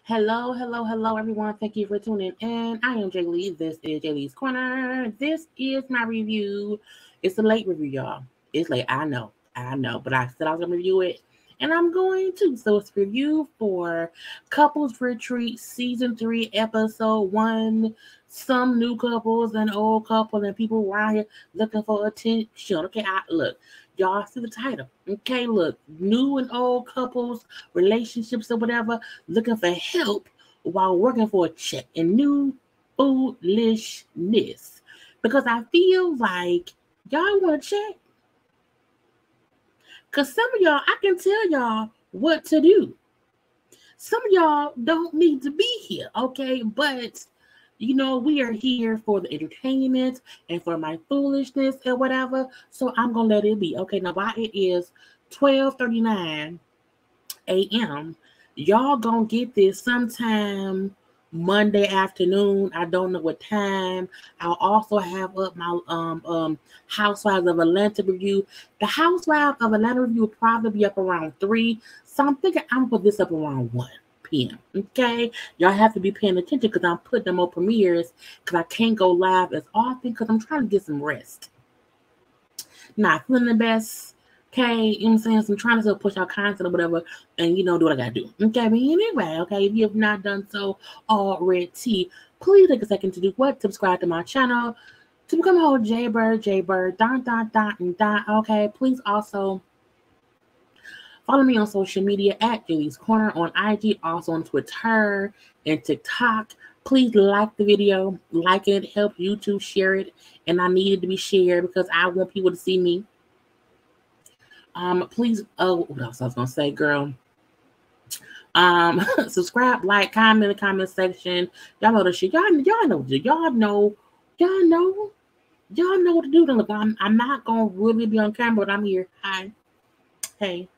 Hello, hello, hello, everyone. Thank you for tuning in. I am Jaylee. This is JayLeesCorner. This is my review. It's a late review, y'all. It's late. I know, but I said I was going to review it, and I'm going to. So it's review for Couples Retreat Season 3, Episode 1. Some new couples and old couple and people around here looking for attention. Okay, look. Y'all see the title. Okay, look. New and old couples, relationships or whatever looking for help while working for a check and new foolishness. Because I feel like y'all want to check. Because some of y'all, I can tell y'all what to do. Some of y'all don't need to be here, okay? But, we are here for the entertainment and for my foolishness and whatever. So I'm going to let it be. Okay, now while it is 12:39 a.m., y'all gonna get this sometime Monday afternoon. I don't know what time. I'll also have up my Housewives of Atlanta review. The Housewives of Atlanta review will probably be up around 3. So I'm thinking I'm gonna put this up around 1 p.m. Okay, y'all have to be paying attention because I'm putting them on premieres because I can't go live as often because I'm trying to get some rest. Not feeling the best. Okay, you know what I'm saying? So I'm trying to still push out content or whatever, and do what I gotta do. Okay, but anyway, okay, if you have not done so already, please take a second to do what? Subscribe to my channel to become a whole JayBird, okay, please also follow me on social media at JayLeesCorner on IG, also on Twitter and TikTok. Please like the video. Like it, help YouTube share it, and I need it to be shared because I want people to see me. Please, what else I was gonna say, girl? Subscribe, like, comment in the comment section. Y'all know the shit. Y'all know what to do. Look, I'm not gonna really be on camera, but I'm here. Hi, hey,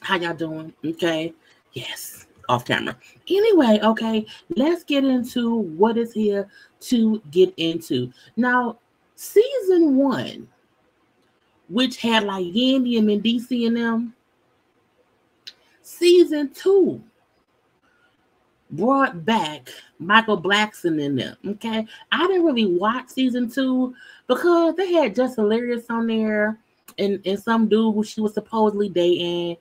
how y'all doing? Okay, yes, off camera. Anyway, okay, let's get into what is here to get into. Now, season 1, which had like Yandy and Mendici in them. Season 2 brought back Michael Blackson in them. Okay, I didn't really watch season 2 because they had Just Hilarious on there and some dude who she was supposedly dating.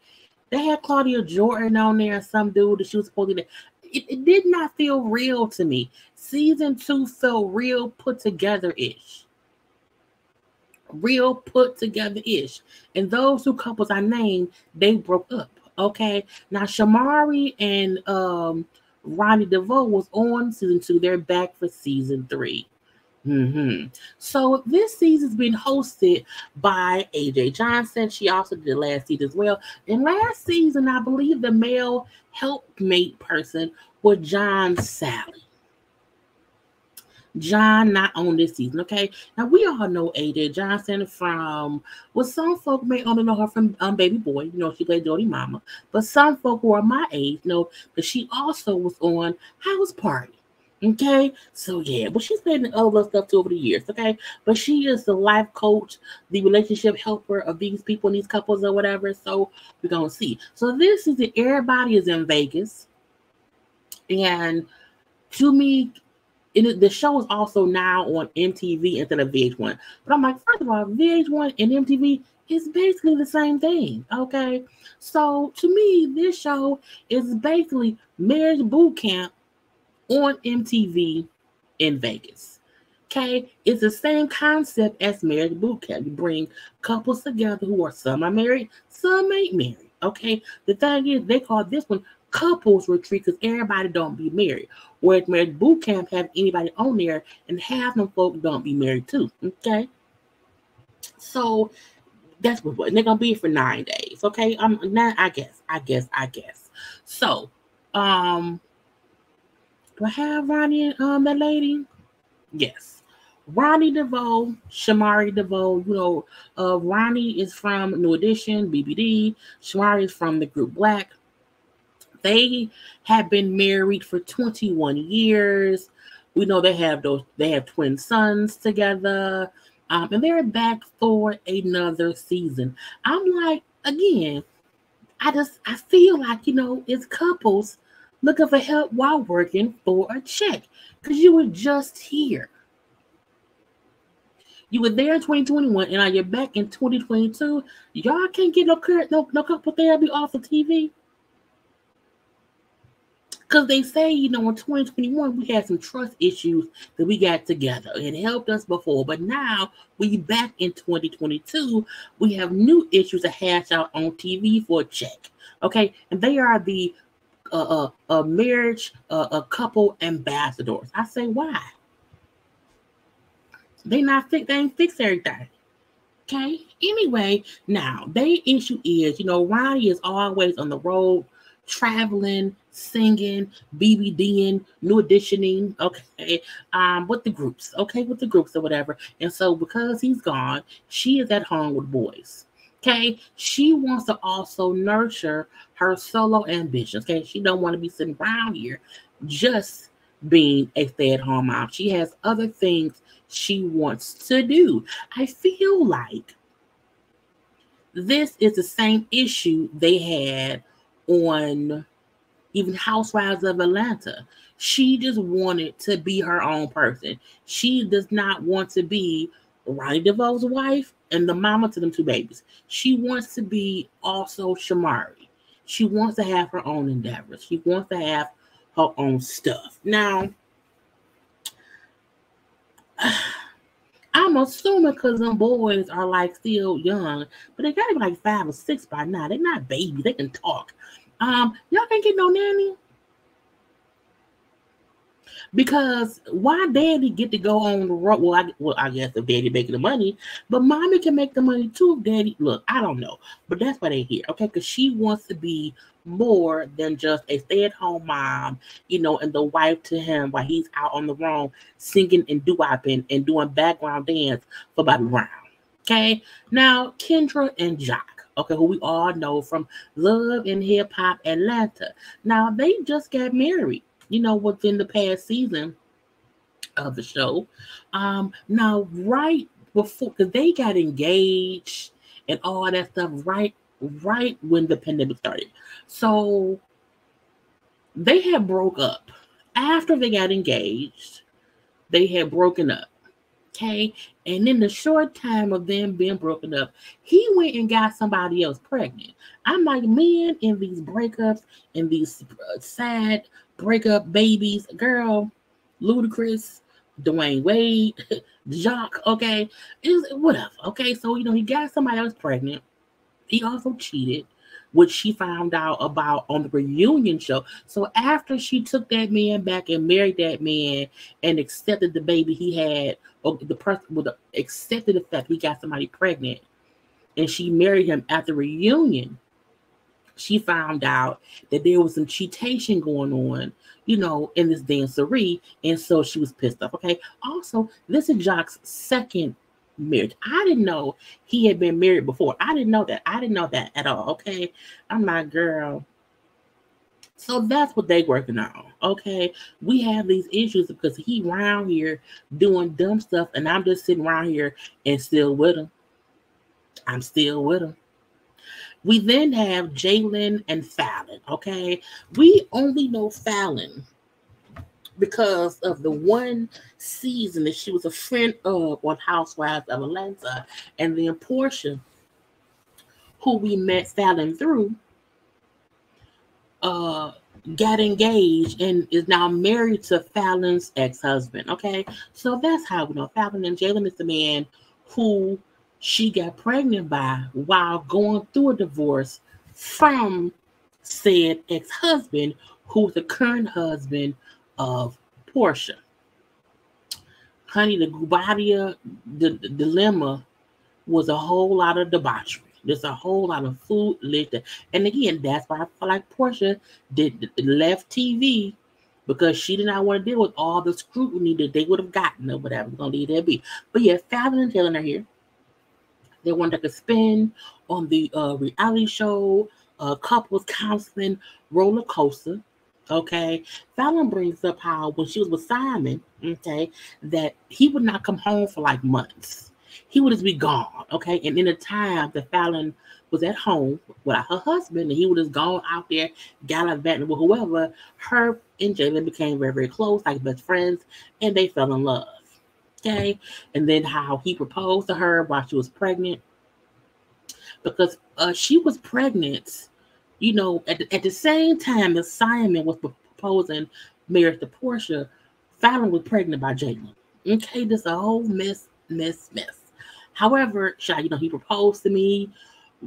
They had Claudia Jordan on there and some dude that she was supposedly dating. It did not feel real to me. Season 2 felt real put together-ish. Real put together-ish. And those 2 couples I named, they broke up. Okay. Now Shamari and Ronnie DeVoe was on season 2. They're back for season 3. So this season's been hosted by Jaylee Johnson. She also did last season as well. And last season, I believe the male helpmate person was John Sally. John not on this season, okay? Now we all know Jaylee Johnson from, well, some folk may only know her from Baby Boy. She played Jody Mama. But some folk who are my age know that she also was on House Party. Okay, so yeah, but she's played other stuff too over the years, okay? But she is the life coach, the relationship helper of these people and these couples or whatever. So we're gonna see. So this is it. Everybody is in Vegas, and to me, the show is also now on MTV instead of VH1. But I'm like, first of all, VH1 and MTV is basically the same thing, okay? So to me, this show is basically Marriage Boot Camp on MTV in Vegas. Okay, it's the same concept as Marriage Boot Camp. You bring couples together who are some are married, some ain't married. Okay, the thing is, they call this one Couples Retreat because everybody don't be married. Whereas Marriage Boot Camp have anybody on there, and half them folk don't be married too. Okay, so that's what they're gonna be for 9 days. Okay, I guess. So, do I have Ronnie and that lady? Yes. Ronnie DeVoe, Shamari DeVoe. Ronnie is from New Edition, BBD. Shamari is from the group Black. They have been married for 21 years. We know they have twin sons together. And they're back for another season. I'm like, again, I feel like, it's couples looking for help while working for a check. Because you were just here. You were there in 2021, and now you're back in 2022. Y'all can't get no couple therapy off of TV. Because they say, in 2021, we had some trust issues that we got together. It helped us before. But now, we back in 2022, we have new issues to hash out on TV for a check. Okay? And they are the marriage couple ambassadors. I say, why? They ain't fixed everything. Okay? Anyway, now, their issue is, Ronnie is always on the road, traveling, singing, BBDing, new editioning, okay, with the groups, or whatever. And so because he's gone, she is at home with boys. Okay, she wants to also nurture her solo ambitions. Okay, she don't want to be sitting around here just being a stay-at-home mom. She has other things she wants to do. I feel like this is the same issue they had on even Housewives of Atlanta. She just wanted to be her own person. She does not want to be Ronnie DeVoe's wife and the mama to them two babies. She wants to be also Shamari. She wants to have her own endeavors. She wants to have her own stuff. Now, I'm assuming because them boys are like still young, but they gotta be like 5 or 6 by now. They're not babies. They can talk. Y'all can't get no nanny. Because why daddy get to go on the road? Well, I guess if daddy making the money, but mommy can make the money too if daddy. Look, I don't know, but that's why they here, okay? Because she wants to be more than just a stay-at-home mom, and the wife to him while he's out on the road singing and doo-wopping and doing background dance for Bobby Brown. Okay, now Kendra and Jock, okay, who we all know from Love and Hip Hop Atlanta. Now they just got married. Within the past season of the show. Now, right before, because they got engaged and all that stuff right when the pandemic started. So they had broke up. After they got engaged, they had broken up. Okay? And in the short time of them being broken up, he went and got somebody else pregnant. I'm like, men in these breakups and these sad breakup babies, girl, Ludacris, Dwayne Wade, Jock, okay, is whatever, okay. So he got somebody else pregnant. He also cheated, which she found out about on the reunion show. So after she took that man back and married that man and accepted the baby he had, or the person accepted the fact he got somebody pregnant, and she married him at the reunion, she found out that there was some cheatation going on, in this dancery, and so she was pissed off. Okay. Also, this is Jock's second marriage. I didn't know he had been married before. I didn't know that at all. Okay. I'm like, girl. So that's what they working on. Okay. We have these issues because he around here doing dumb stuff, and I'm just sitting around here and still with him. I'm still with him. We then have Jalen and Fallon, okay? We only know Fallon because of the one season that she was a friend of on Housewives of Atlanta, and then Portia, who we met Fallon through, got engaged and is now married to Fallon's ex-husband, okay? So that's how we know Fallon, and Jalen is the man who she got pregnant by while going through a divorce from said ex-husband, who's the current husband of Portia. Honey, the Gubadia dilemma was a whole lot of debauchery. There's a whole lot of food liquor. And again, that's why I feel like Portia left TV, because she did not want to deal with all the scrutiny that they would have gotten or whatever. We're going to leave that be. But yeah, Fallon and Jalen are here. They wanted to spin on the reality show, couples counseling roller coaster. Okay. Fallon brings up how when she was with Simon, okay, that he would not come home for like months. he would just be gone, okay? And in the time that Fallon was at home without her husband, and he would just gone out there gallivanting with whoever, her and Jaylen became very, very close, like best friends, and they fell in love, okay? And then how he proposed to her while she was pregnant, because she was pregnant, at the same time as Simon was proposing marriage to Portia, Fallon was pregnant by Jaylen. Okay, this a whole mess. However, he proposed to me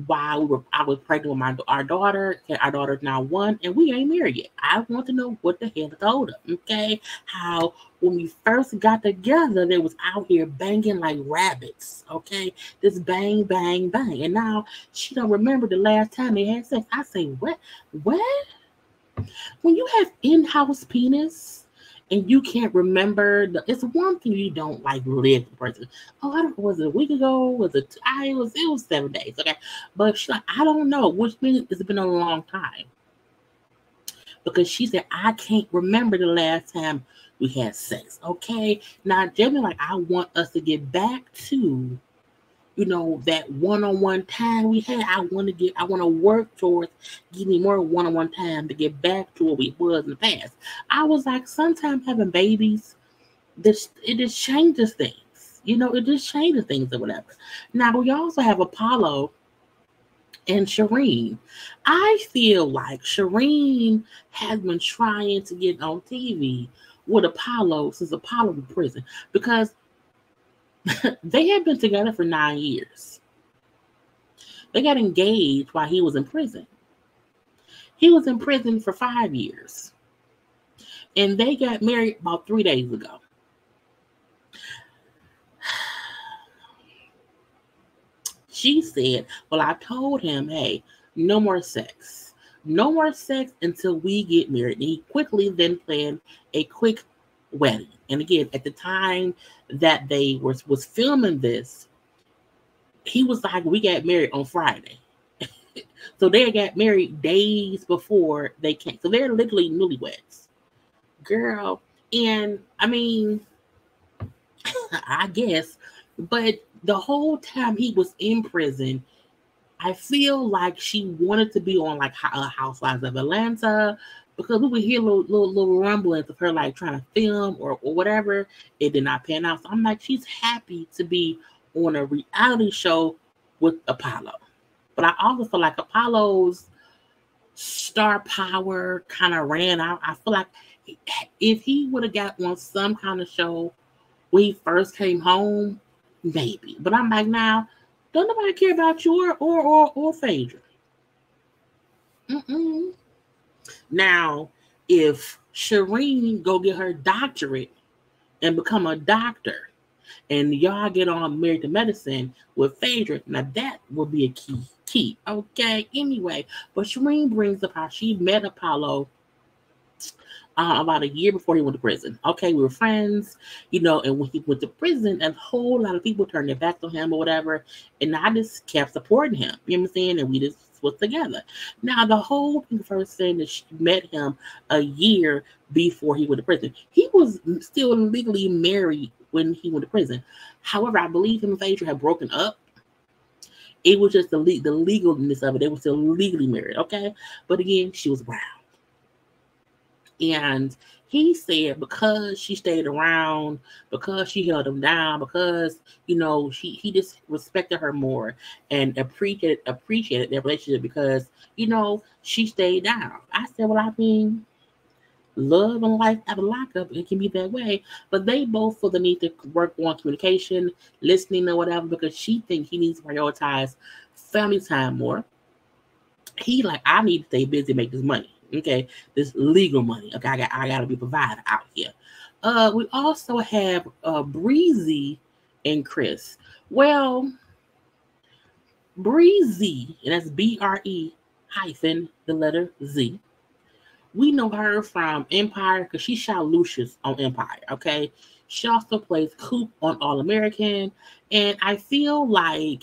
while I was pregnant with our daughter. Okay, our daughter's now 1, and we ain't married yet. I want to know what the hell I told him. Okay, how when we first got together, they was out here banging like rabbits. Okay, just bang, bang, bang, and now she don't remember the last time they had sex. I say, what? When you have in-house penis and you can't remember, it's one thing you don't like live the person. Oh, I don't. Was it a week ago? Was it? It was 7 days. Okay, but she's like, I don't know, which means it's been a long time, because she said I can't remember the last time we had sex. Okay, now Jamie, like, I want us to get back to, that one-on-one time we had. I want to work towards getting more one-on-one time to get back to what we was in the past. I was like, sometimes having babies, it just changes things. It just changes things or whatever. Now, we also have Apollo and Shireen. I feel like Shireen has been trying to get on TV with Apollo since Apollo was in prison, because they had been together for 9 years. They got engaged while he was in prison. He was in prison for 5 years. And they got married about 3 days ago. She said, well, I told him, hey, no more sex. No more sex until we get married. And he quickly then planned a quick wedding. And again, at the time that they was filming this, he was like, we got married on Friday. So they got married days before they came. So they're literally newlyweds. Girl. And I mean, I guess, but the whole time he was in prison, I feel like she wanted to be on like Housewives of Atlanta, because we would hear little rumblings of her like trying to film or whatever. It did not pan out. So I'm like, she's happy to be on a reality show with Apollo. But I also feel like Apollo's star power kind of ran out. I feel like if he would have got on some kind of show when he first came home, maybe. But I'm like, now, don't nobody care about you or Phaedra. Now, if Shireen go get her doctorate and become a doctor, and y'all get on Married to Medicine with Phaedra, now that would be a key. Okay, anyway. But Shireen brings up how she met Apollo about a year before he went to prison. Okay, we were friends, and when he went to prison, a whole lot of people turned their backs on him or whatever, and I just kept supporting him. You know what I'm saying? And we just was together. Now, the whole thing first saying that she met him a year before he went to prison. He was still legally married when he went to prison. However, I believe him and Phaedra had broken up. It was just the legalness of it. They were still legally married, okay? But again, she was brown. And he said because she stayed around, because she held him down, because, he just respected her more and appreciated their relationship because, she stayed down. I said, well, I mean, love and life have a lockup. It can be that way. But they both feel the need to work on communication, listening or whatever, because she thinks he needs to prioritize family time more. He like, I need to stay busy, make this money. Okay, this legal money. Okay, I gotta be provided out here. We also have Breezy and Chris. Well, Breezy, and that's BRE hyphen the letter Z. We know her from Empire because she shot Lucius on Empire. Okay, she also plays Coop on All American, and I feel like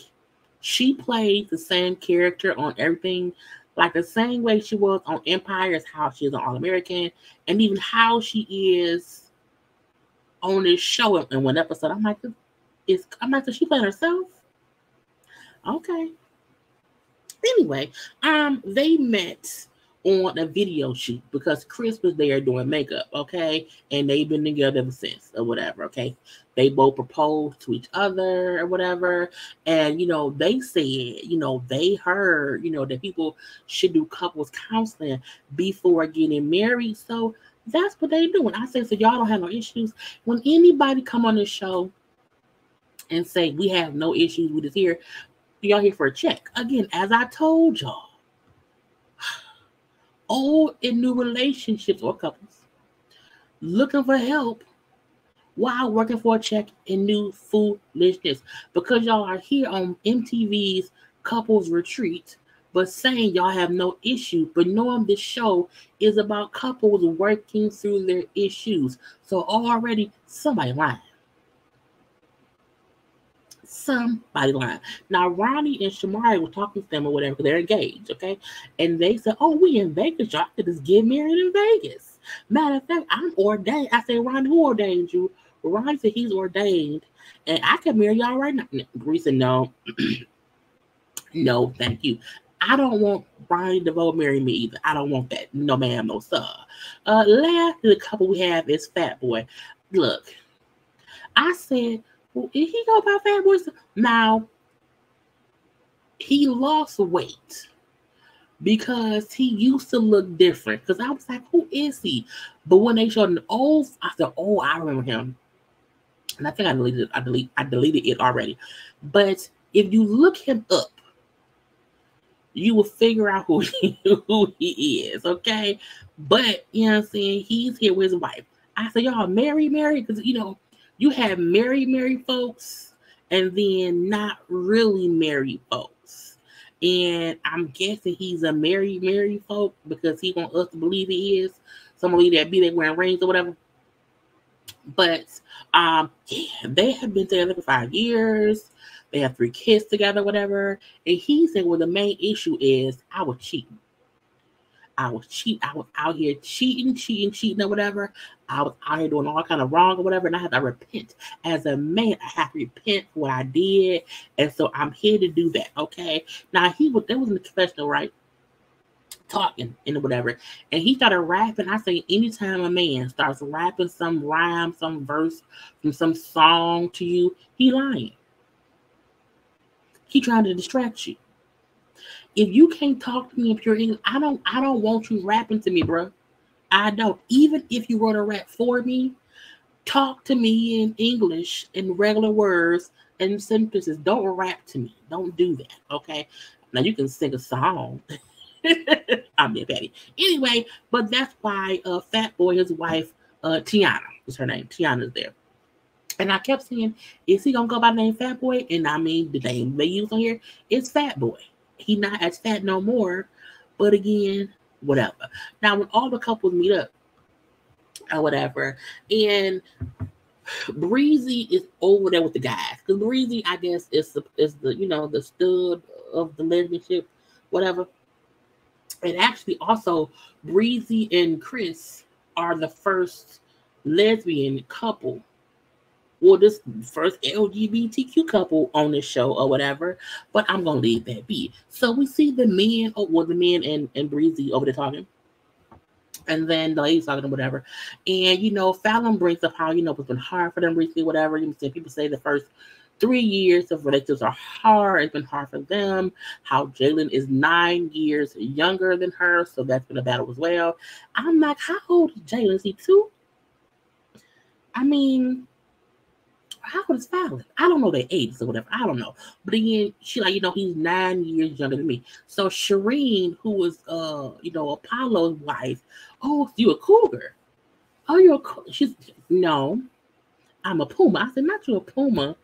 she plays the same character on everything. Like the same way she was on Empire is how she is on All American, and even how she is on this show in one episode. I'm like, I'm not sure she playing herself. Okay. Anyway, they met on a video shoot because Chris was there doing makeup, okay? And they've been together ever since or whatever, okay? They both proposed to each other or whatever. And, they said, they heard, that people should do couples counseling before getting married. So that's what they do. And I say, so y'all don't have no issues. When anybody come on this show and say, we have no issues with this here, y'all here for a check. Again, as I told y'all, old and new relationships or couples looking for help while working for a check in new foolishness, because y'all are here on MTV's Couples Retreat, but saying y'all have no issue, but knowing this show is about couples working through their issues. So already somebody lying. Somebody lying. Now, Ronnie and Shamari were talking to them or whatever because they're engaged, okay? And they said, oh, we in Vegas. Y'all could just get married in Vegas. Matter of fact, I'm ordained. I said, Ronnie, who ordained you? Ronnie said he's ordained, and I can marry y'all right now. Bree said, no. No, thank you. I don't want Ronnie DeVoe marry me either. I don't want that. No, ma'am, no, sir. Last the couple we have is Fat Boy. Look, I said, well, did he go by Fat Boy? Now, he lost weight because he used to look different. Because I was like, who is he? But when they showed an old, I said, oh, I remember him. And I think I deleted it. I deleted it already. But if you look him up, you will figure out who he is, okay? But, you know what I'm saying? He's here with his wife. I said, y'all married? Because, you have married folks and then not really married folks. And I'm guessing he's a married folk because he wants us to believe he is. Somebody that be there wearing rings or whatever. But, they have been together for 5 years. They have 3 kids together, whatever. And he said, well, the main issue is I was cheating. I was out here cheating or whatever. I was out here doing all kind of wrong or whatever. And I had to repent. As a man, I have to repent for what I did. And so I'm here to do that, okay? Now, there was in the confessional, right? Talking and whatever. And he started rapping. I say, anytime a man starts rapping some rhyme, some verse from some song to you, he lying. He trying to distract you. If you can't talk to me in pure English, I don't want you rapping to me, bro. I don't. Even if you wrote a rap for me, talk to me in English in regular words and sentences. Don't rap to me. Don't do that, okay? Now, you can sing a song. I'm being petty. Anyway, but that's why Fat Boy, his wife, Tiana, is her name. Tiana's there. And I kept saying, is he going to go by the name Fat Boy? And I mean, the name they use on here is Fat Boy. He not as fat no more. But again, whatever. Now, when all the couples meet up or whatever, and Breezy is over there with the guys. Because Breezy, I guess, is the the stud of the relationship, whatever. And actually, also, Breezy and Chris are the first lesbian couple. Well, this first LGBTQ couple on this show or whatever, but I'm going to leave that be. So we see the men and Breezy over there talking. And then the ladies talking or whatever. And, Fallon brings up how, it's been hard for them recently, whatever. People say the first 3 years of relationships are hard. It's been hard for them. How Jalen is 9 years younger than her. So that's been a battle as well. I'm like, how old is Jalen? Is he 2? I mean, how old is Fallon? I don't know their ages or whatever. I don't know. But again, she he's 9 years younger than me. So Shireen, who was, Apollo's wife, oh, you a cougar. Oh, you're a cougar. No, I'm a puma. I said, not you a puma.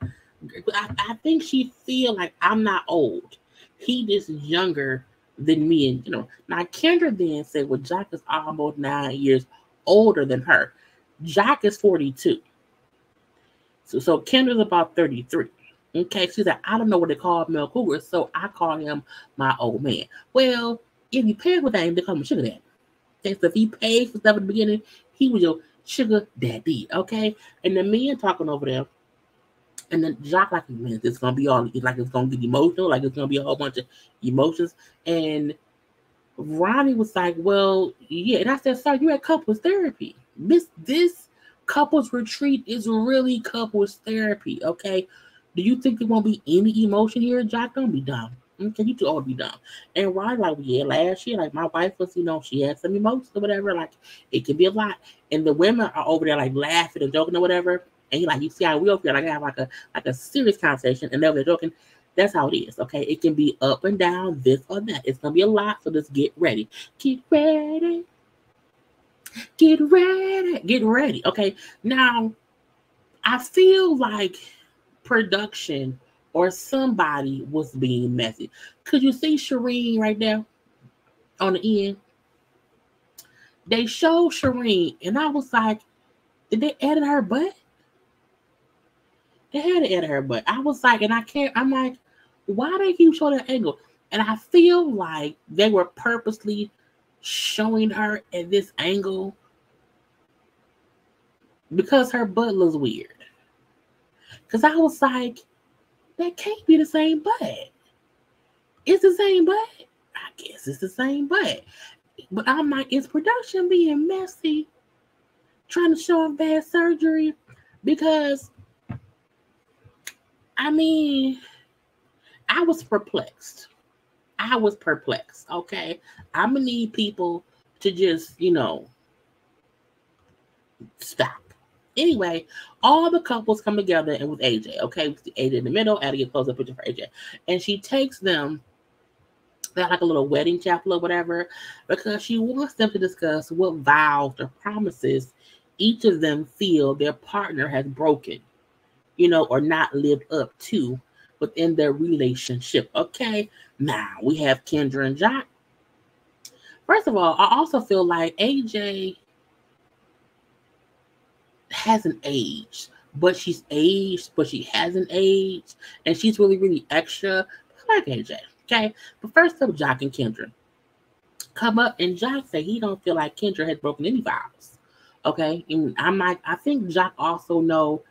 I think she feel like I'm not old. He just younger than me. And, now Kendra then said, well, Jack is almost 9 years older than her. Jack is 42. So Kendra's about 33. Okay, she's like, I don't know what they call male cougars, so I call him my old man. Well, if you pay for that, they call him sugar daddy. Okay, so if he paid for stuff at the beginning, he was your sugar daddy. Okay, and the men talking over there, And then Jock like, man, it's gonna be all like it's gonna get emotional, like it's gonna be a whole bunch of emotions. And Ronnie was like, well, yeah. And I said, sir, you at couples therapy. This couples retreat is really couples therapy, okay? Do you think there won't be any emotion here, Jock? Don't be dumb. Okay, you two all be dumb. And Ronnie like, well, yeah, last year, like my wife was, she had some emotions or whatever. Like it can be a lot. And the women are over there like laughing and joking or whatever. And he like, you see how we over here like have like a serious conversation and they're joking. That's how it is, okay? It can be up and down, this or that. It's gonna be a lot, so just get ready. Get ready. Get ready. Get ready. Okay. Now, I feel like production or somebody was being messy. Could you see Shireen right there on the end? They showed Shireen, and I was like, did they edit her butt? They had to edit her butt. I was like, I'm like, why they keep showing that angle? And I feel like they were purposely showing her at this angle because her butt looks weird. Because I was like, that can't be the same butt. It's the same butt? I guess it's the same butt. But I'm like, is production being messy? Trying to show him bad surgery? Because, I mean, I was perplexed. Okay? I'm going to need people to just, stop. Anyway, all the couples come together and with AJ, okay? We see AJ in the middle, add to get close up picture for AJ. And she takes them, they're like a little wedding chapel or whatever, because she wants them to discuss what vows or promises each of them feel their partner has broken, or not lived up to within their relationship. Okay, now we have Kendra and Jock. First of all, I also feel like AJ hasn't aged, but she's aged, but she hasn't aged, and she's really, really extra. I like AJ, okay? But first up, Jock and Kendra come up, and Jock say he don't feel like Kendra has broken any vows, okay? And I'm like, I think Jock also know,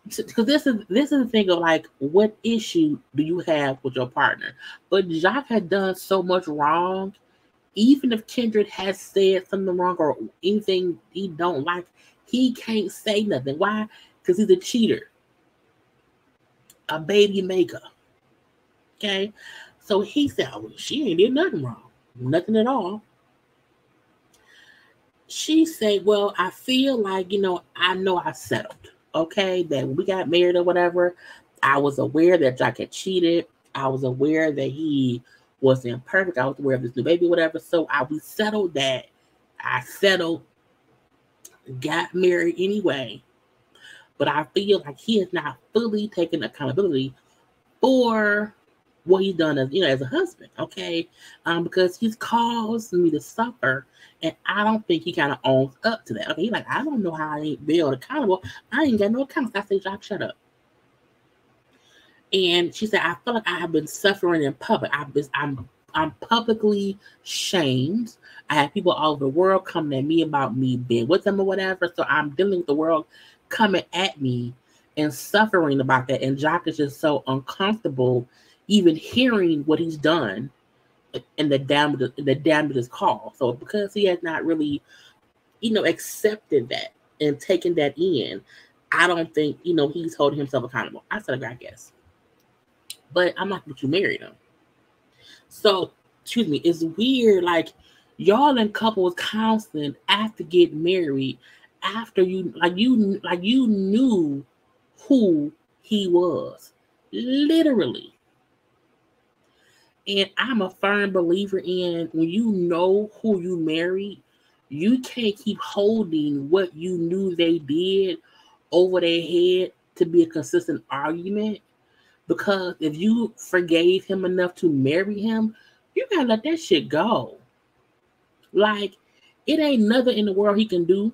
because this is the thing of like, what issue do you have with your partner? But Jock had done so much wrong. Even if Kendra has said something wrong or anything he don't like, he can't say nothing. Why? Because he's a cheater, a baby maker. Okay, so he said, "Oh, she ain't did nothing wrong, nothing at all." She said, "Well, I feel like I know I settled. Okay, that when we got married or whatever, I was aware that Jack had cheated. I was aware that he wasn't perfect. I was aware of this new baby, whatever. So we settled that. I settled, got married anyway. But I feel like he has not fully taken accountability for what he's done as a husband, okay? Because he's caused me to suffer, and I don't think he kind of owns up to that. Okay, he's like, I don't know how I ain't been accountable. I ain't got no accounts. I say, Jock, shut up. And she said, I feel like I have been suffering in public. I'm publicly shamed. I have people all over the world coming at me about me being with them or whatever. So I'm dealing with the world coming at me and suffering about that. And Jock is just so uncomfortable even hearing what he's done and the damage is caused. So because he has not really, accepted that and taken that in, I don't think, he's holding himself accountable. I said, I guess. But I'm not that you married him. So, excuse me, it's weird. Like, y'all in couples counseling after getting married, after you knew who he was, literally. And I'm a firm believer in when you know who you married, you can't keep holding what you knew they did over their head to be a consistent argument. Because if you forgave him enough to marry him, you gotta let that shit go. Like, it ain't nothing in the world he can do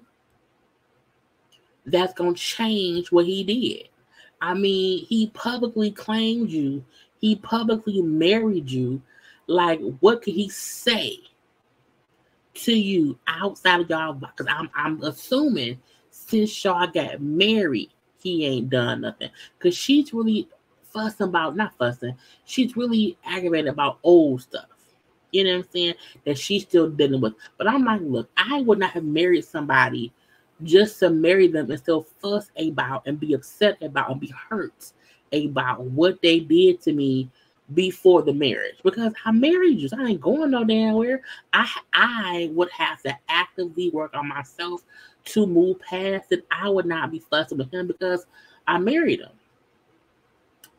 that's gonna change what he did. I mean, he publicly claimed you. He publicly married you. Like, what could he say to you outside of y'all? Because I'm assuming since y'all got married, he ain't done nothing. Because she's really not fussing. She's really aggravated about old stuff. You know what I'm saying? That she's still dealing with. But I'm like, look, I would not have married somebody just to marry them and still fuss about and be upset about and be hurt about what they did to me before the marriage. Because I married you. So I ain't going no damn where. I would have to actively work on myself to move past it. I would not be fussing with him because I married him.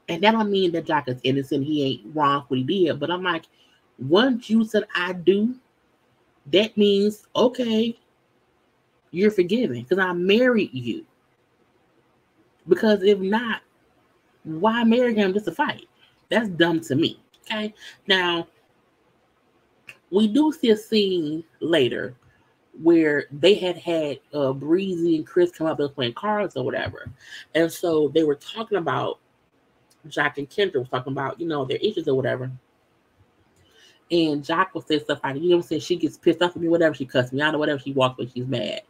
And that don't mean that Jack is innocent. He ain't wrong for what he did. But I'm like, once you said I do, that means, okay, you're forgiven because I married you. Because if not, why marry him just to fight? That's dumb to me. Okay. Now, we do see a scene later where they had Breezy and Chris come up and playing cards or whatever. And so they were talking about, Jack and Kendra was talking about, their issues or whatever. And Jack will say stuff like, you know what I'm saying? She gets pissed off at me, whatever. She cussed me out or whatever. She walks when she's mad.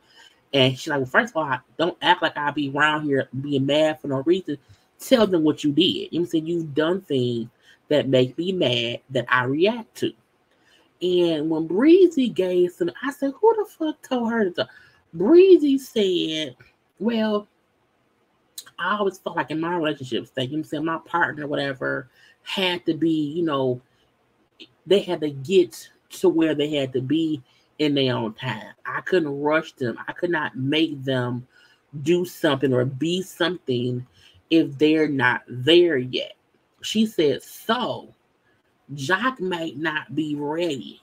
And she's like, well, first of all, don't act like I'll be around here being mad for no reason. Tell them what you did. You know what I'm saying? You've done things that make me mad that I react to. And when Breezy gave some, I said, who the fuck told her to? Breezy said, well, I always felt like in my relationships that, you know what I'm saying, my partner, whatever, had to be, they had to get to where they had to be in their own time. I couldn't rush them. I could not make them do something or be something if they're not there yet. She said, so Jock might not be ready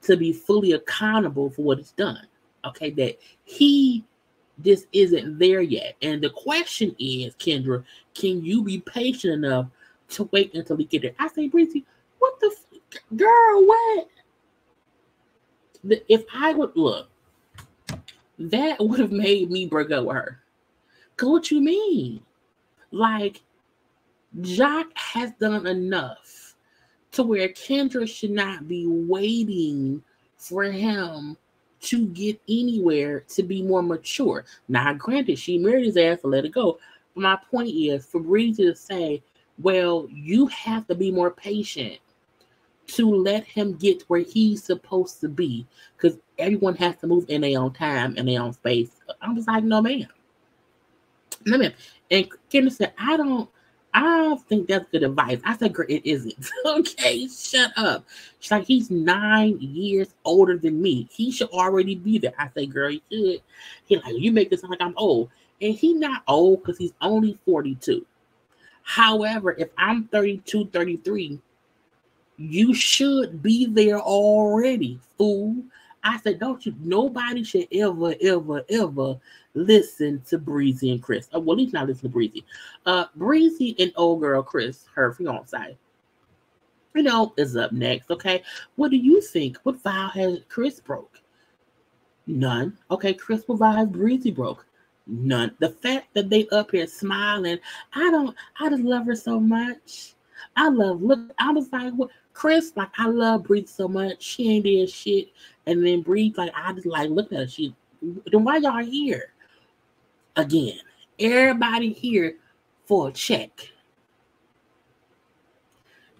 to be fully accountable for what he's done. Okay, that he just isn't there yet. And the question is, Kendra, can you be patient enough to wait until we get there? I say, Breezy, what the girl, what? If I would look, that would have made me break up with her. Cause what you mean? Like, Jock has done enough to where Kendra should not be waiting for him to get anywhere to be more mature. Now, granted, she married his ass to let it go. But my point is for Breezy to say, well, you have to be more patient to let him get where he's supposed to be, because everyone has to move in their own time and their own space. I'm just like, no, ma'am. No, ma'am. And Kendra said, I don't think that's good advice. I said, girl, it isn't. Okay, shut up. She's like, he's 9 years older than me. He should already be there. I say, girl, he should. He's like, you make it sound like I'm old. And he's not old because he's only 42. However, if I'm 32, 33, you should be there already, fool. I said, don't you? Nobody should ever, ever, ever listen to Breezy and Chris. Well, at least not listen to Breezy. Breezy and old girl Chris, her fiance, is up next. Okay, what do you think? What vow has Chris broke? None. Okay, Chris, what vow has Breezy broke? None. The fact that they up here smiling, I just love her so much. I was like, what? Chris, like, I love Breezy so much. She ain't did shit. And then Breezy, like, I just like look at her. Then why y'all here? Again, everybody here for a check.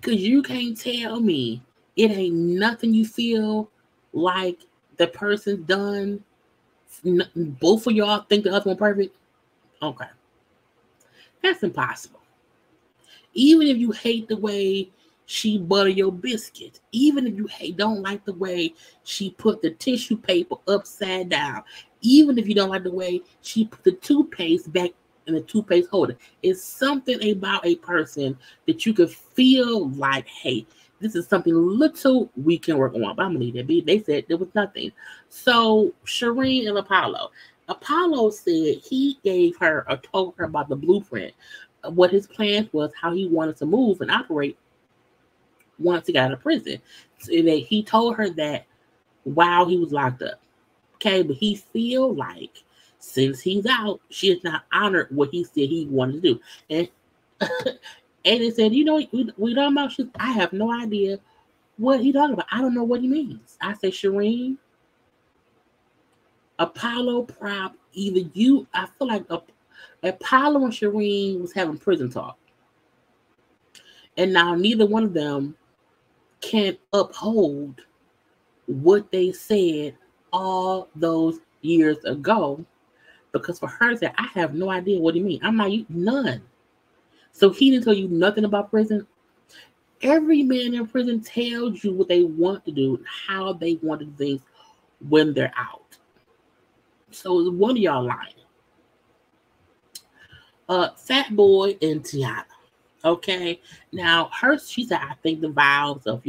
Because you can't tell me it ain't nothing you feel like the person's done. Both of y'all think the other one perfect? Okay. That's impossible. Even if you hate the way she butter your biscuits, even if you don't like the way she put the tissue paper upside down, even if you don't like the way she put the toothpaste back in the toothpaste holder, it's something about a person that you could feel like, hey, this is something little we can work on. But I'm gonna leave that be. They said there was nothing. So Shireen and Apollo said he gave her or told her about the blueprint, what his plans was, how he wanted to move and operate once he got out of prison. So that he told her that while he was locked up. Okay, but he feel like since he's out, she has not honored what he said he wanted to do. And and they said, we talking about shit. I have no idea what he talking about. I don't know what he means. I said, Shireen, Apollo prop, either you, I feel like Apollo and Shireen was having prison talk. And now neither one of them can uphold what they said all those years ago. Because for her to say, I have no idea what do you mean. I'm like, none. So he didn't tell you nothing about prison. Every man in prison tells you what they want to do and how they want to do things when they're out. So one of y'all lying. Fat Boy and Tiana. Okay. Now she said, I think the vows of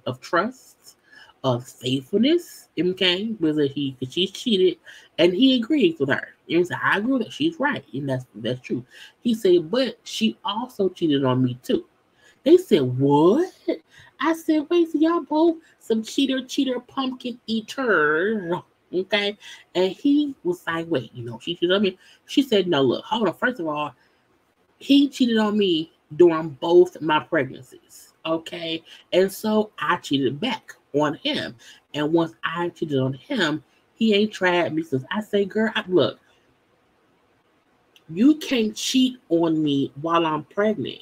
of trust, of faithfulness, okay, because she's cheated, and he agrees with her. He said, I agree with her. She's right, and that's true. He said, but she also cheated on me too. They said, what? I said, wait, so y'all both some cheater, pumpkin eater. Okay. And he was like, wait, she cheated on me. She said, no, look, hold on. First of all, he cheated on me during both my pregnancies. Okay. And so I cheated back on him. And once I cheated on him, he ain't tried me since. I say, girl, look, you can't cheat on me while I'm pregnant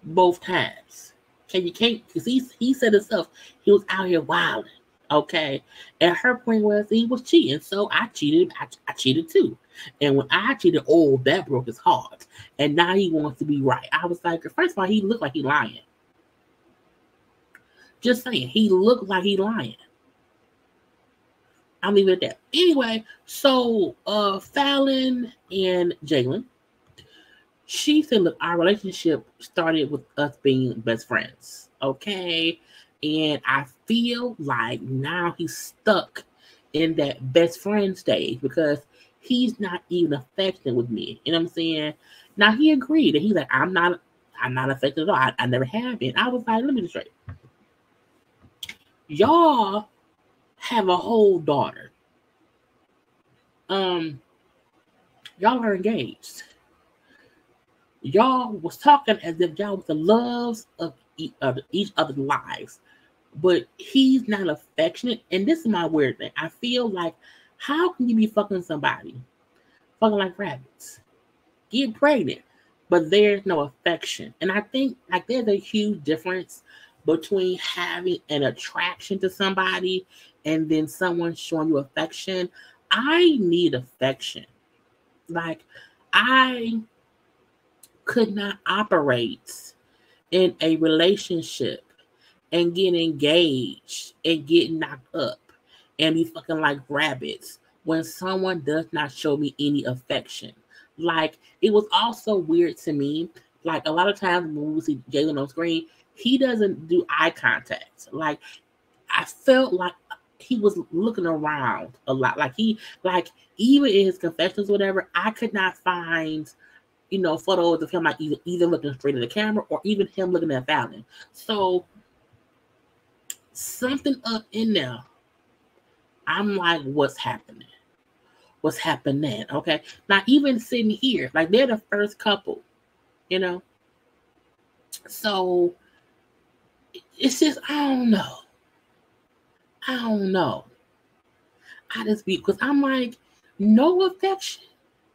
both times. Okay, you can't, because he said himself, he was out here wilding. Okay. And her point was he was cheating. So I cheated. I cheated too. And when I cheated, that broke his heart. And now he wants to be right. I was like, first of all, he looked like he lying. Just saying, he looked like he lying. I'll leave it at that. Anyway, so Fallon and Jalen, she said, look, our relationship started with us being best friends. Okay. And I feel like now he's stuck in that best friend stage because he's not even affectionate with me. You know what I'm saying? Now he agreed that he's like, I'm not affected at all. I never have been. I was like, let me just straight. Y'all have a whole daughter. Y'all are engaged. Y'all was talking as if y'all was the loves of each other's lives. But he's not affectionate. And this is my weird thing. I feel like, how can you be fucking somebody? Fucking like rabbits. Get pregnant. But there's no affection. And I think like there's a huge difference between having an attraction to somebody and then someone showing you affection. I need affection. Like, I could not operate in a relationship and get engaged and get knocked up and be fucking like rabbits when someone does not show me any affection. Like, it was also weird to me. Like, a lot of times when we see Jalen on screen, he doesn't do eye contact. Like, I felt like he was looking around a lot. Like, even in his confessions or whatever, I could not find, photos of him like either looking straight at the camera or even him looking at Fallon. So, something up in there, I'm like, what's happening? What's happening? Okay. Now, even sitting here, like they're the first couple, So, it's just, I don't know. I just because I'm like, no affection,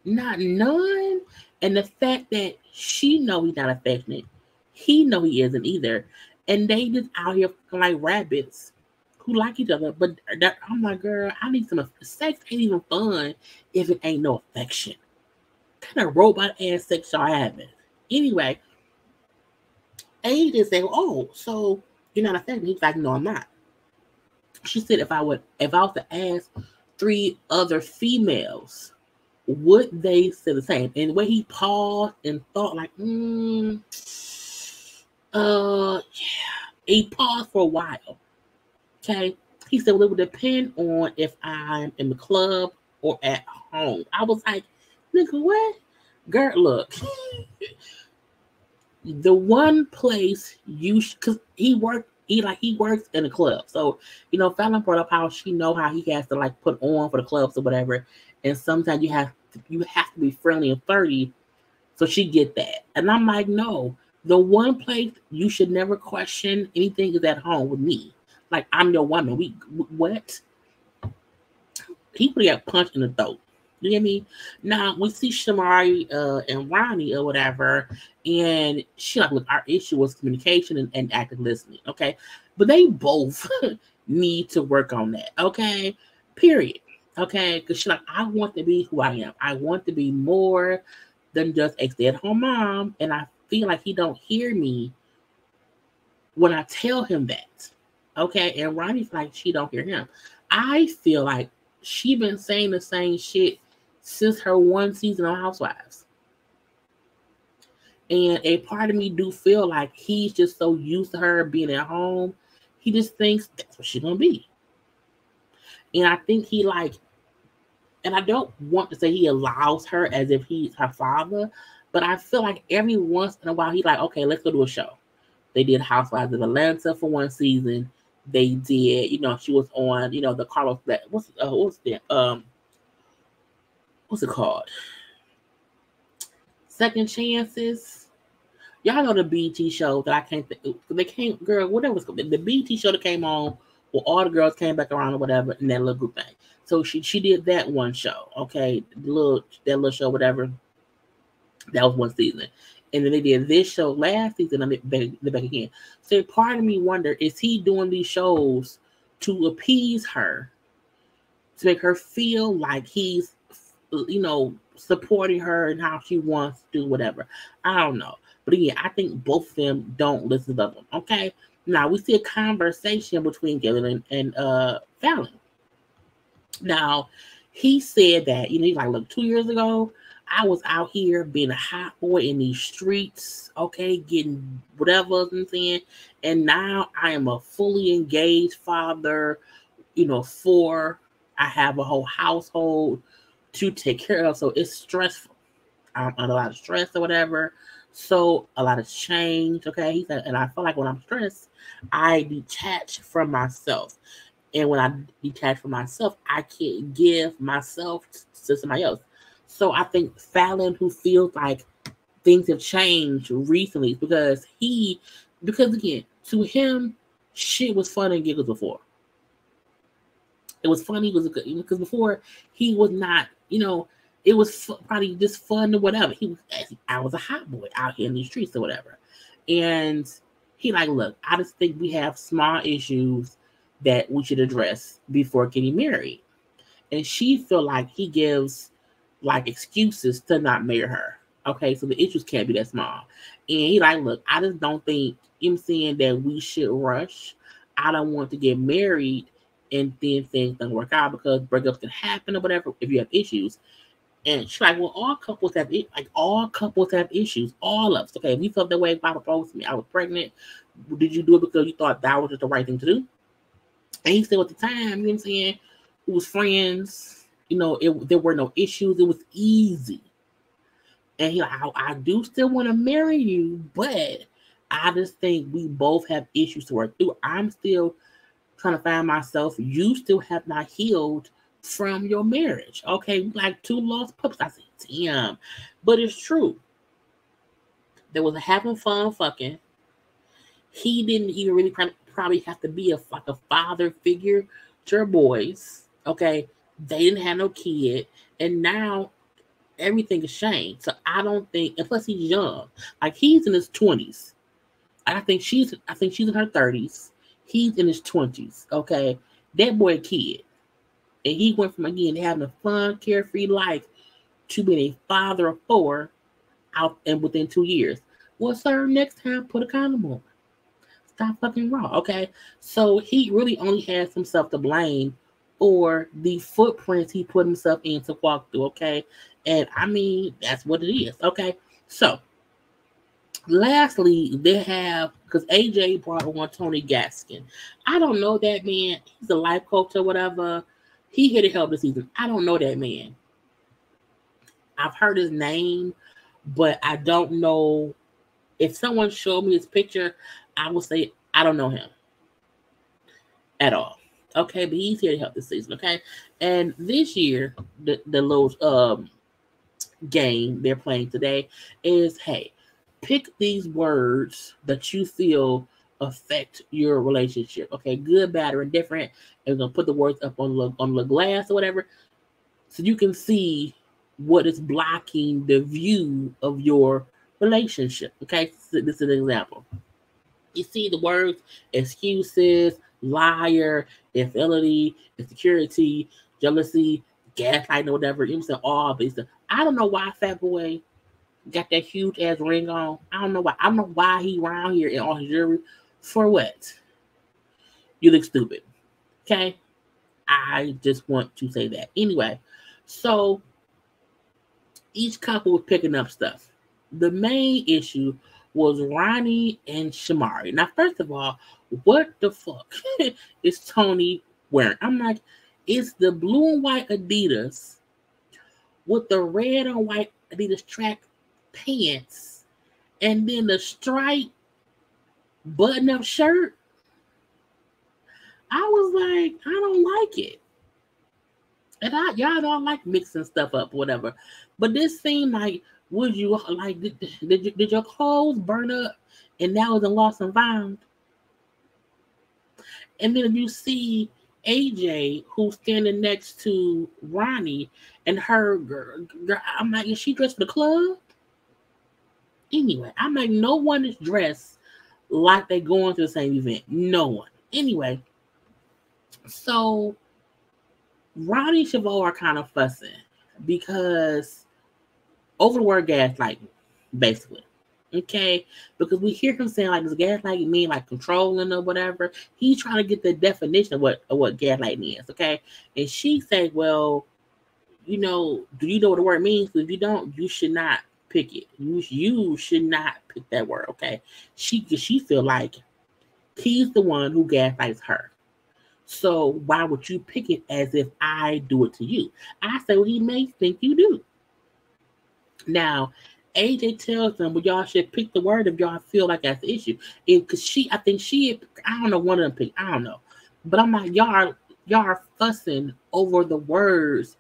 not none. And the fact that she know he's not affectionate, he know he isn't either. And they just out here like rabbits who like each other. But I'm like, girl, I need some sex. Ain't even fun if it ain't no affection. What kind of robot ass sex y'all having? Anyway, Aiden said, oh, so you're not affectionate? He's like, no, I'm not. She said, if I was to ask 3 other females, would they say the same? And the way he paused and thought, like, yeah. He paused for a while. Okay. He said, well, it would depend on if I'm in the club or at home. I was like, nigga, what? Girl, look. The one place because he works in a club. So, Fallon brought up how she know how he has to like put on for the clubs or whatever. And sometimes you have to be friendly and flirty. So she get that. And I'm like, no. The one place you should never question anything is at home with me. Like, I'm your woman. What? He put that punch in the throat. You get me? Now we see Shamari and Ronnie or whatever, and she like, look, our issue was communication and active listening. Okay, but they both need to work on that. Okay, period. Okay, because she like, I want to be who I am. I want to be more than just a stay-at-home mom, and I feel like he don't hear me when I tell him that. Okay, and Ronnie's like, she don't hear him. I feel like she been saying the same shit since her one season on Housewives. And a part of me do feel like he's just so used to her being at home, he just thinks that's what she's gonna be. And I think he like, and I don't want to say he allows her as if he's her father, but I feel like every once in a while he's like, okay, let's go do a show. They did Housewives of Atlanta for one season. They did, she was on, the Carlos, what's it called? Second Chances. Y'all know the BT show that I can't think. They came, girl, whatever was the BT show that came on where all the girls came back around or whatever in that little group thing. So she did that one show, okay, that little show, whatever. That was one season, and then they did this show last season, and they're back again. So part of me wonder, is he doing these shows to appease her, to make her feel like he's, supporting her and how she wants to do whatever? I don't know. But again, I think both of them don't listen to them. Okay. Now we see a conversation between Gillian and Fallon. Now he said that, he's like, look, 2 years ago, I was out here being a hot boy in these streets, okay, getting whatever I'm saying. And now I am a fully engaged father, I have a whole household to take care of. So it's stressful. I'm under a lot of stress or whatever. So a lot of change. Okay. He said, and I feel like when I'm stressed, I detach from myself. And when I detach from myself, I can't give myself to somebody else. So I think Fallon, who feels like things have changed recently, because again, to him, shit was fun and giggles before. It was funny, because before he was not, it was probably just fun or whatever. I was a hot boy out here in these streets or whatever. And he like, look, I just think we have small issues that we should address before getting married. And she feel like he gives like excuses to not marry her. Okay, so the issues can't be that small. And he like, look, I just don't think, saying that we should rush. I don't want to get married and then things don't work out, because breakups can happen or whatever if you have issues. And she's like, well, all couples have issues. All of us. Okay, if you felt that way, if I proposed to me, I was pregnant, did you do it because you thought that was just the right thing to do? And he said at the time, it was friends, there were no issues. It was easy. And he like, I do still want to marry you, but I just think we both have issues to work through. I'm still trying to find myself. You still have not healed from your marriage. Okay, like two lost puppies. I said, damn. But it's true. There was a having fun fucking. He didn't even really probably have to be a father figure to her boys. Okay, they didn't have no kid, and now everything is changed. So I don't think, and plus he's young. Like, he's in his 20s. I think she's in her 30s. He's in his 20s. Okay, that boy a kid, and he went from, again, having a fun, carefree life to being a father of 4 out and within 2 years. Well, sir, next time put a condom on. Stop fucking raw. Okay, so he really only has himself to blame for the footprints he put himself in to walk through. Okay, and I mean, that's what it is. Okay, so lastly, they have, because AJ brought on Tony Gaskin. I don't know that man. He's a life coach or whatever. He here to help this season. I don't know that man. I've heard his name, but I don't know. If someone showed me his picture, I would say I don't know him at all. Okay, but he's here to help this season. Okay, and this year the little game they're playing today is, hey, pick these words that you feel affect your relationship. Okay, good, bad, or indifferent. And we're gonna put the words up on the glass or whatever. So you can see what is blocking the view of your relationship. Okay, so this is an example. You see the words excuses, liar, infidelity, insecurity, jealousy, gaslighting, or whatever. You know, all these things. I don't know why Fat Boy got that huge ass ring on. I don't know why. I don't know why he around here in all his jewelry. For what? You look stupid. Okay? I just want to say that. Anyway, so each couple was picking up stuff. The main issue was Ronnie and Shamari. Now, first of all, what the fuck is Tony wearing? I'm like, it's the blue and white Adidas with the red and white Adidas track pants and then the striped button-up shirt. I was like, I don't like it. And y'all don't like mixing stuff up, whatever. But this seemed like, would you like, did your clothes burn up and now it's lost and found? And then if you see AJ who's standing next to Ronnie and her girl, I'm like, is she dressed for the club? Anyway, I'm like, no one is dressed like they going to the same event. No one. Anyway, so Ronnie and Chavo are kind of fussing because over the word gaslighting, basically. Okay? Because we hear him saying like, does gaslighting mean like controlling or whatever? He's trying to get the definition of what gaslighting is, okay? And she said, well, you know, do you know what the word means? If you don't, you should not pick it. You should not pick that word, okay? She feel like he's the one who gaslights her. So why would you pick it as if I do it to you? I say, well, he may think you do. Now, AJ tells them, well, y'all should pick the word if y'all feel like that's the issue. Because I don't know, one of them picked, I don't know. But I'm like, y'all are fussing over the words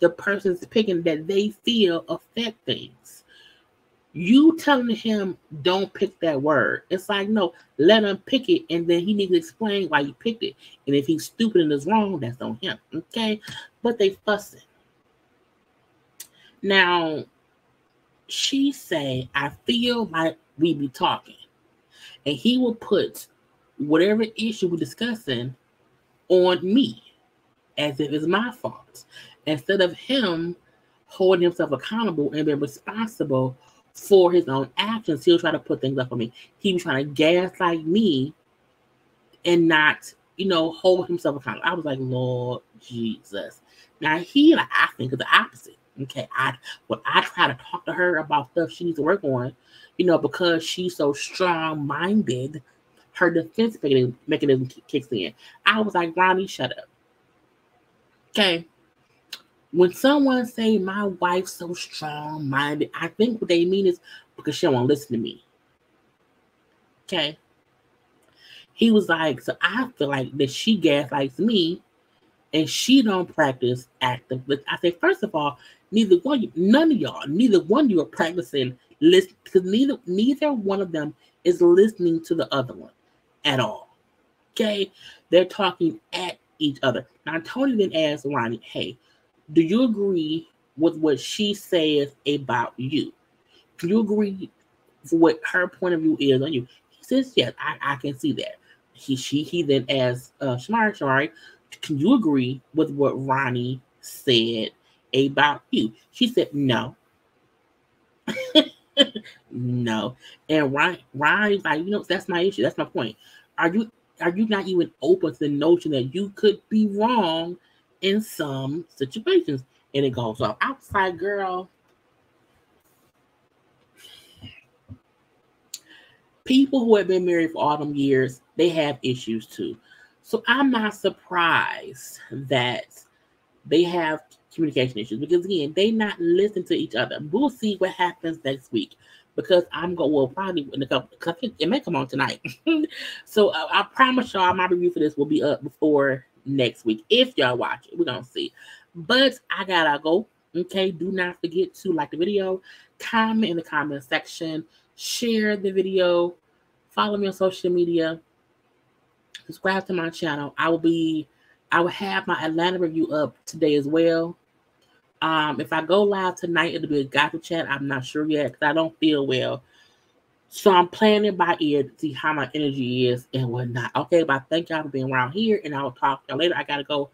the person's picking that they feel affect things. You telling him don't pick that word. It's like, no, let him pick it, and then he needs to explain why he picked it. And if he's stupid and is wrong, that's on him. Okay? But they fussing. Now, she say, I feel like we be talking. And he will put whatever issue we're discussing on me as if it's my fault. Instead of him holding himself accountable and being responsible for his own actions, he'll try to put things up on me. He was trying to gaslight me and not, hold himself accountable. I was like, Lord Jesus. Now I think it's the opposite. Okay, I try to talk to her about stuff she needs to work on, because she's so strong-minded, her defense mechanism kicks in. I was like, Ronnie, shut up. Okay. When someone say my wife's so strong-minded, I think what they mean is because she don't want to listen to me. Okay. He was like, so I feel like that she gaslights me and she don't practice active. I say, first of all, none of you are practicing listen, because neither one of them is listening to the other one at all. Okay? They're talking at each other. Now, Tony then asked Ronnie, hey, do you agree with what she says about you? Do you agree with what her point of view is on you? He says, yes, I can see that. He then asked Shamari, can you agree with what Ronnie said about you? She said, no. No. And Ronnie's like, that's my issue. That's my point. Are you not even open to the notion that you could be wrong in some situations? And it goes off. Outside, girl. People who have been married for all them years, they have issues too. So I'm not surprised that they have communication issues, because again, they not listening to each other. We'll see what happens next week, because probably in a couple, because it may come on tonight. So I promise y'all my review for this will be up before next week. If y'all watch it, we're gonna see. But I gotta go. Okay, do not forget to like the video, comment in the comment section, share the video, follow me on social media, subscribe to my channel. I will have my Atlanta review up today as well. If I go live tonight, it'll be a gospel chat. I'm not sure yet because I don't feel well. So I'm playing it by ear to see how my energy is and whatnot. Okay, but thank y'all for being around here, and I'll talk to y'all later. I gotta go